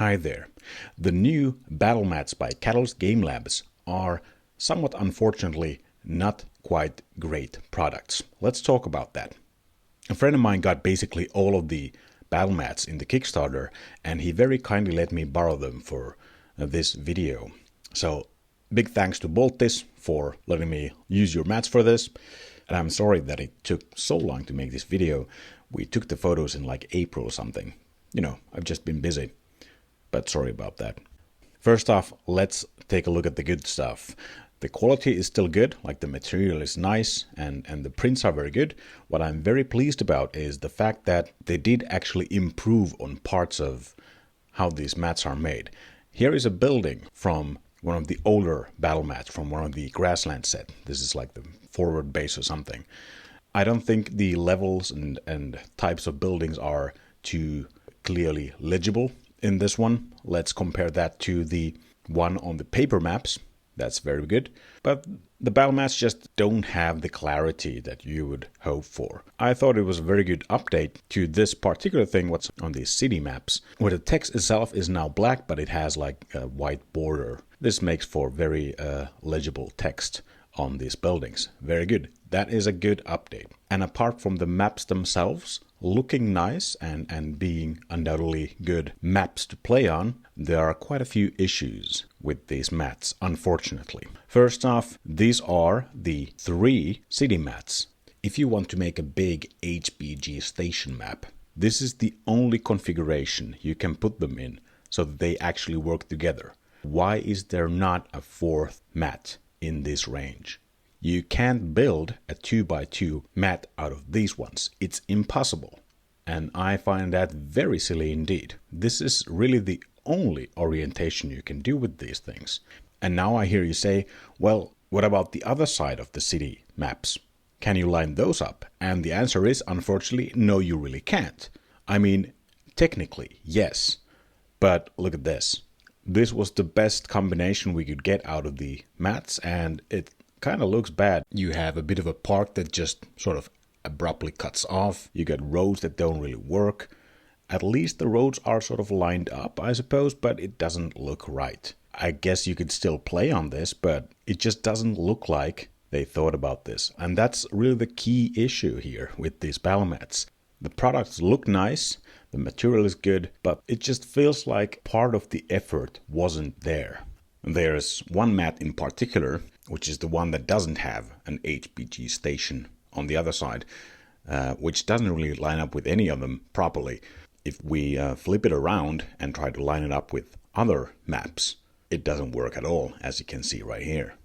Hi there. The new BattleMats by Catalyst Game Labs are somewhat unfortunately not quite great products. Let's talk about that. A friend of mine got basically all of the BattleMats in the Kickstarter, and he very kindly let me borrow them for this video. So big thanks to Baltis for letting me use your mats for this. And I'm sorry that it took so long to make this video. We took the photos in like April or something. You know, I've just been busy. But sorry about that. First off, let's take a look at the good stuff. The quality is still good, like the material is nice and the prints are very good. What I'm very pleased about is the fact that they did actually improve on parts of how these mats are made. Here is a building from one of the older battle mats from one of the grassland set. This is like the forward base or something. I don't think the levels and types of buildings are too clearly legible in this one. Let's compare that to the one on the paper maps. That's very good. But the battle mats just don't have the clarity that you would hope for. I thought it was a very good update to this particular thing, what's on these city maps, where the text itself is now black, but it has like a white border. This makes for very legible text on these buildings. Very good. That is a good update. And apart from the maps themselves looking nice and being undoubtedly good maps to play on, there are quite a few issues with these mats, unfortunately. First off, these are the 3 city mats. If you want to make a big HBG station map, this is the only configuration you can put them in so that they actually work together. Why is there not a 4th mat in this range? You can't build a 2x2 mat out of these ones. It's impossible. And I find that very silly indeed. This is really the only orientation you can do with these things. And now I hear you say, well, what about the other side of the city maps? Can you line those up? And the answer is, unfortunately, no, you really can't. I mean, technically, yes. But look at this. This was the best combination we could get out of the mats, and it kind of looks bad. You have a bit of a park that just sort of abruptly cuts off. You got roads that don't really work. At least the roads are sort of lined up, I suppose, but it doesn't look right. I guess you could still play on this, but it just doesn't look like they thought about this. And that's really the key issue here with these BattleMats. The products look nice, the material is good, but it just feels like part of the effort wasn't there. There's one mat in particular, which is the one that doesn't have an HBG station on the other side, which doesn't really line up with any of them properly. If we flip it around and try to line it up with other maps, it doesn't work at all, as you can see right here.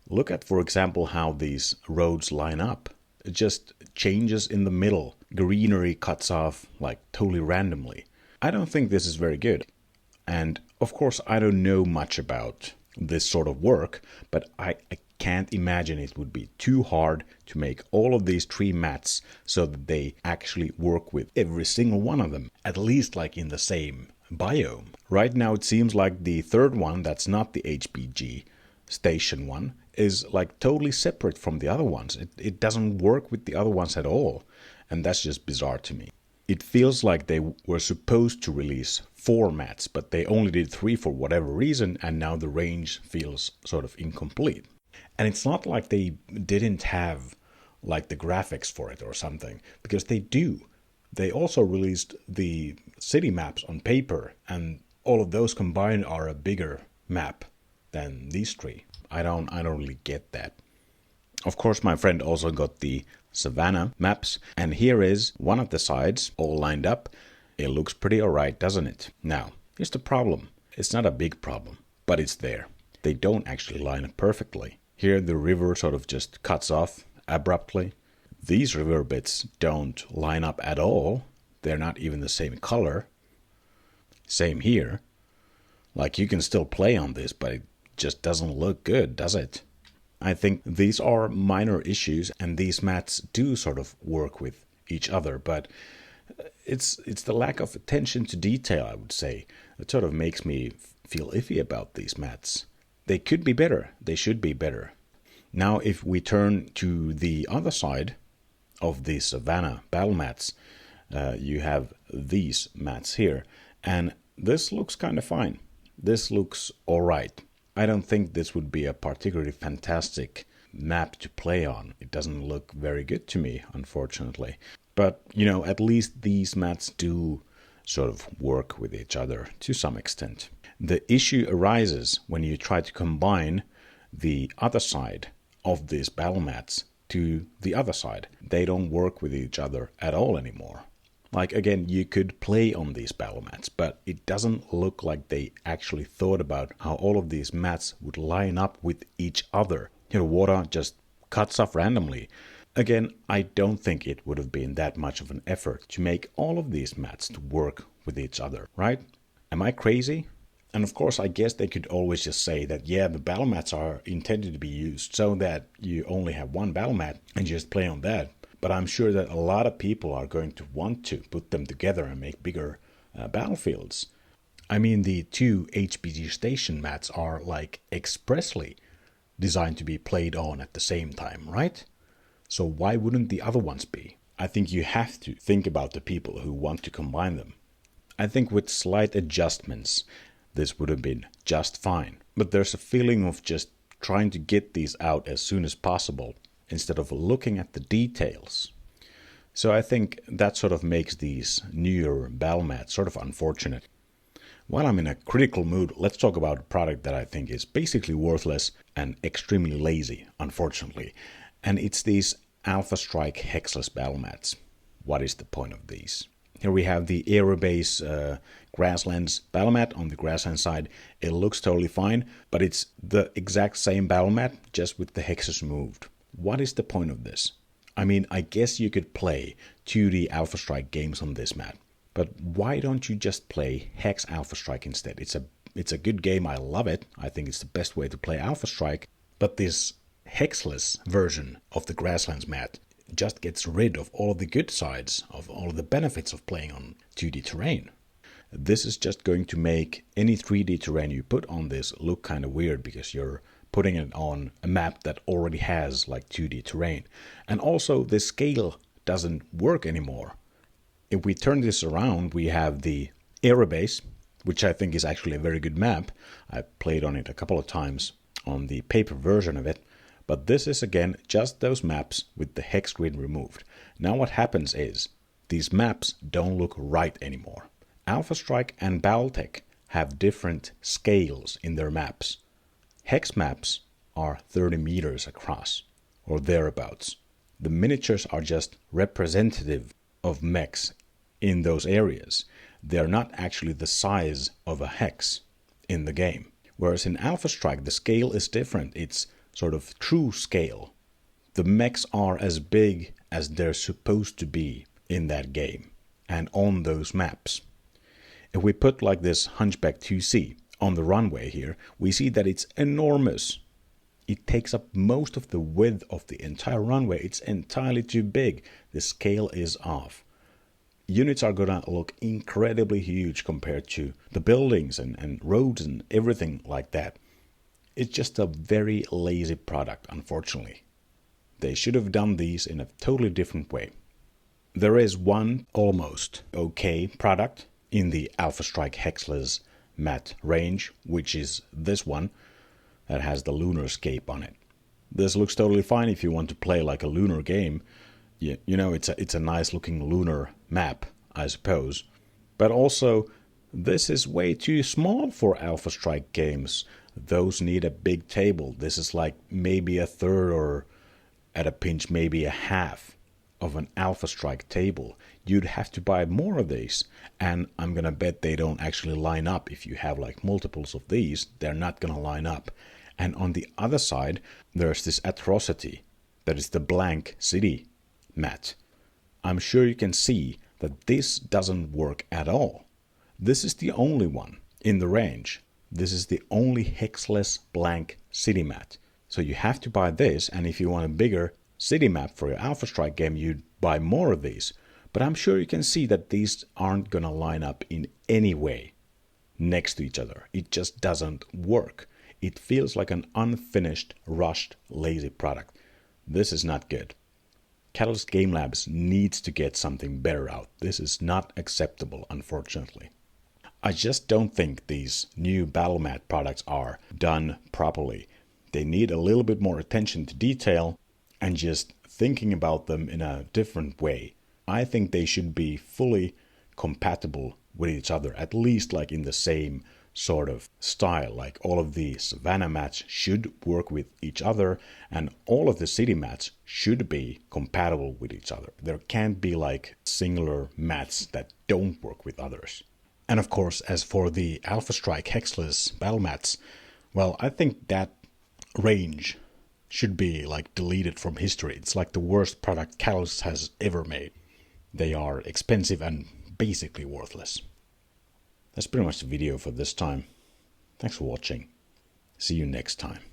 Look at, for example, how these roads line up. It just changes in the middle. Greenery cuts off like totally randomly. I don't think this is very good. And of course, I don't know much about this sort of work, but I can't imagine it would be too hard to make all of these 3 mats so that they actually work with every single one of them, at least like in the same biome. Right now it seems like the 3rd one, that's not the HBG station one, is like totally separate from the other ones. It doesn't work with the other ones at all, and that's just bizarre to me. It feels like they were supposed to release 4 mats, but they only did 3 for whatever reason, and now the range feels sort of incomplete. And it's not like they didn't have like the graphics for it or something, because they do. They also released the city maps on paper, and all of those combined are a bigger map than these 3. I don't really get that. Of course, my friend also got the Savannah maps, and here is one of the sides all lined up. It looks pretty alright, doesn't it? Now, here's the problem. It's not a big problem, but it's there. They don't actually line up perfectly. Here the river sort of just cuts off abruptly. These river bits don't line up at all. They're not even the same color. Same here. Like, you can still play on this, but it just doesn't look good, does it? I think these are minor issues, and these mats do sort of work with each other, but it's the lack of attention to detail, I would say, that sort of makes me feel iffy about these mats. They could be better. They should be better. Now, if we turn to the other side of the Savannah battle mats, you have these mats here, and this looks kind of fine. This looks alright. I don't think this would be a particularly fantastic map to play on. It doesn't look very good to me, unfortunately. But, at least these mats do sort of work with each other to some extent. The issue arises when you try to combine the other side of these battle mats to the other side. They don't work with each other at all anymore. Like, again, you could play on these battle mats, but it doesn't look like they actually thought about how all of these mats would line up with each other. Water just cuts off randomly. Again, I don't think it would have been that much of an effort to make all of these mats to work with each other, right? Am I crazy? And of course, I guess they could always just say that, yeah, the battle mats are intended to be used so that you only have one battle mat and you just play on that. But I'm sure that a lot of people are going to want to put them together and make bigger battlefields. I mean, the two HPG station mats are like expressly designed to be played on at the same time, right? So why wouldn't the other ones be? I think you have to think about the people who want to combine them. I think with slight adjustments, this would have been just fine. But there's a feeling of just trying to get these out as soon as possible instead of looking at the details. So I think that sort of makes these newer battle mats sort of unfortunate. While I'm in a critical mood, let's talk about a product that I think is basically worthless and extremely lazy, unfortunately. And it's these Alpha Strike hexless battle mats. What is the point of these? Here we have the Aerobase Grasslands battle mat on the Grassland side. It looks totally fine, but it's the exact same battle mat, just with the hexes removed. What is the point of this? I mean, I guess you could play 2D Alpha Strike games on this mat, but why don't you just play Hex Alpha Strike instead? It's a good game, I love it. I think it's the best way to play Alpha Strike, but this hexless version of the Grasslands mat just gets rid of all of the good sides, of all of the benefits of playing on 2D terrain. This is just going to make any 3D terrain you put on this look kind of weird because you're putting it on a map that already has like 2D terrain. And also the scale doesn't work anymore. If we turn this around, we have the Aerobase, which I think is actually a very good map. I played on it a couple of times on the paper version of it. But this is again just those maps with the hex grid removed. Now what happens is these maps don't look right anymore. Alpha Strike and BattleTech have different scales in their maps. Hex maps are 30 meters across, or thereabouts. The miniatures are just representative of mechs in those areas. They are not actually the size of a hex in the game. Whereas in Alpha Strike, the scale is different. It's sort of true scale. The mechs are as big as they're supposed to be in that game and on those maps. If we put like this Hunchback 2C on the runway here, we see that it's enormous. It takes up most of the width of the entire runway. It's entirely too big. The scale is off. Units are gonna look incredibly huge compared to the buildings and roads and everything like that. It's just a very lazy product, unfortunately. They should have done these in a totally different way. There is one almost okay product in the Alpha Strike hexless mat range, which is this one that has the lunar scape on it. This looks totally fine if you want to play like a lunar game. It's a nice looking lunar map, I suppose. But also, this is way too small for Alpha Strike games. Those need a big table. This is like maybe a third or at a pinch maybe a half of an Alpha Strike table. You'd have to buy more of these, and I'm gonna bet they don't actually line up. If you have like multiples of these, they're not gonna line up. And on the other side, there's this atrocity that is the blank city mat. I'm sure you can see that this doesn't work at all. This is the only one in the range. This is the only hexless blank city mat. So you have to buy this, and if you want a bigger city map for your Alpha Strike game, you'd buy more of these. But I'm sure you can see that these aren't gonna line up in any way next to each other. It just doesn't work. It feels like an unfinished, rushed, lazy product. This is not good. Catalyst Game Labs needs to get something better out. This is not acceptable, unfortunately. I just don't think these new BattleMat products are done properly. They need a little bit more attention to detail and just thinking about them in a different way. I think they should be fully compatible with each other, at least like in the same sort of style. Like all of the Savannah mats should work with each other, and all of the city mats should be compatible with each other. There can't be like singular mats that don't work with others. And of course, as for the Alpha Strike hexless battle mats, well, I think that range should be like deleted from history. It's like the worst product Catalyst has ever made. They are expensive and basically worthless. That's pretty much the video for this time. Thanks for watching. See you next time.